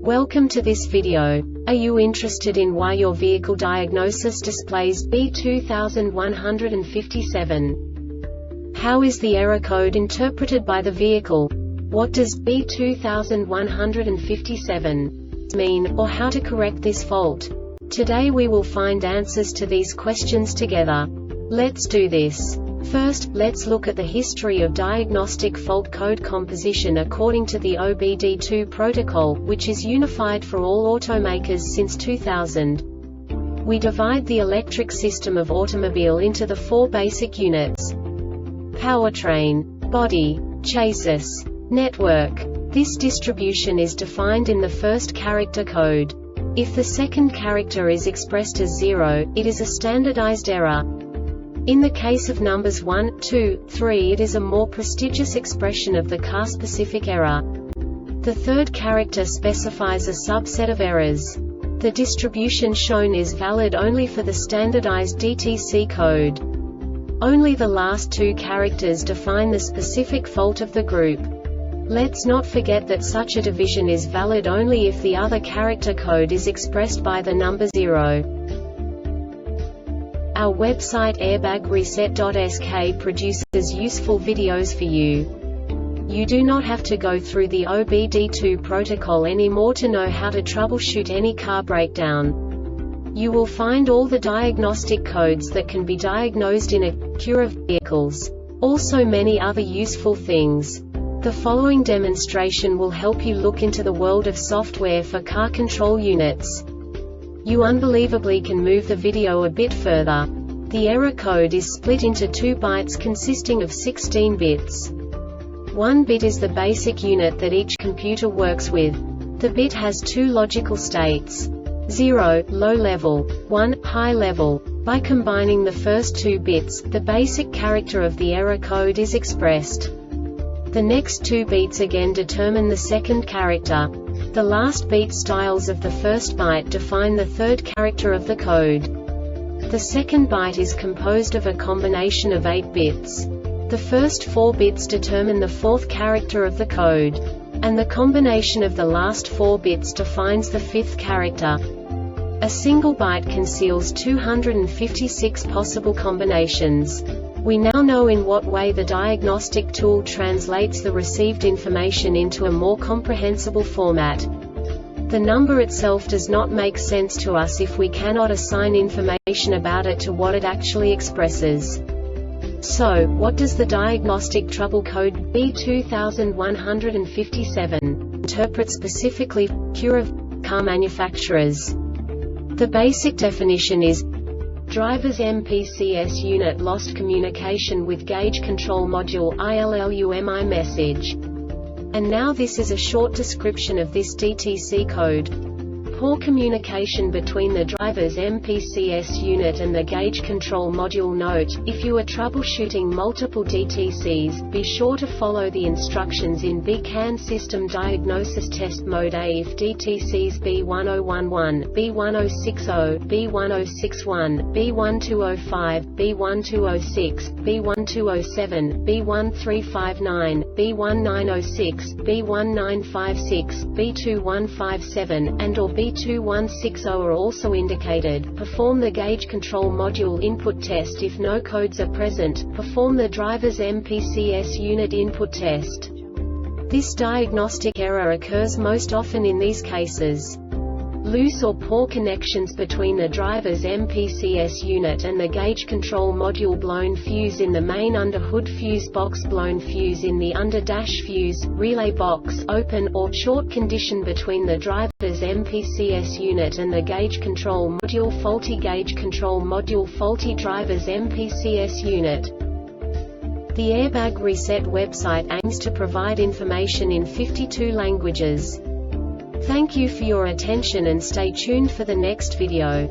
Welcome to this video. Are you interested in why your vehicle diagnosis displays B2157? How is the error code interpreted by the vehicle? What does B2157 mean, or how to correct this fault? Today we will find answers to these questions together. Let's do this. First, let's look at the history of diagnostic fault code composition according to the OBD2 protocol, which is unified for all automakers since 2000. We divide the electric system of automobile into the four basic units: powertrain, body, chassis, network. This distribution is defined in the first character code. If the second character is expressed as 0, it is a standardized error. In the case of numbers 1, 2, 3, it is a more prestigious expression of the car-specific error. The third character specifies a subset of errors. The distribution shown is valid only for the standardized DTC code. Only the last two characters define the specific fault of the group. Let's not forget that such a division is valid only if the other character code is expressed by the number 0. Our website airbagreset.sk produces useful videos for you. You do not have to go through the OBD2 protocol anymore to know how to troubleshoot any car breakdown. You will find all the diagnostic codes that can be diagnosed in Acura vehicles. Also many other useful things. The following demonstration will help you look into the world of software for car control units. You unbelievably can move the video a bit further. The error code is split into 2 bytes consisting of 16 bits. 1 bit is the basic unit that each computer works with. The bit has 2 logical states: 0, low level, 1, high level. By combining the first 2 bits, the basic character of the error code is expressed. The next 2 beats again determine the second character. The last beat styles of the first byte define the third character of the code. The second byte is composed of a combination of 8 bits. The first 4 bits determine the fourth character of the code. And the combination of the last 4 bits defines the fifth character. A single byte conceals 256 possible combinations. We now know in what way the diagnostic tool translates the received information into a more comprehensible format. The number itself does not make sense to us if we cannot assign information about it to what it actually expresses. So, what does the Diagnostic Trouble Code B2157 interpret specifically for Acura car manufacturers? The basic definition is: driver's MPCS unit lost communication with gauge control module ILLUMI message. And now this is a short description of this DTC code. Poor communication between the driver's MPCS unit and the gauge control module. Note: if you are troubleshooting multiple DTCs, be sure to follow the instructions in BCAN System Diagnosis Test Mode A if DTCs B1011, B1060, B1061, B1205, B1206, B1207, B1359, B1906, B1956, B2157, and or B2160 are also indicated. Perform the gauge control module input test. If no codes are present, perform the driver's MPCS unit input test. This diagnostic error occurs most often in these cases: loose or poor connections between the driver's MPCS unit and the gauge control module, blown fuse in the main under-hood fuse box, blown fuse in the under-dash fuse, relay box open, or short condition between the driver's MPCS unit and the gauge control module, faulty gauge control module, faulty driver's MPCS unit. The Airbag Reset website aims to provide information in 52 languages. Thank you for your attention and stay tuned for the next video.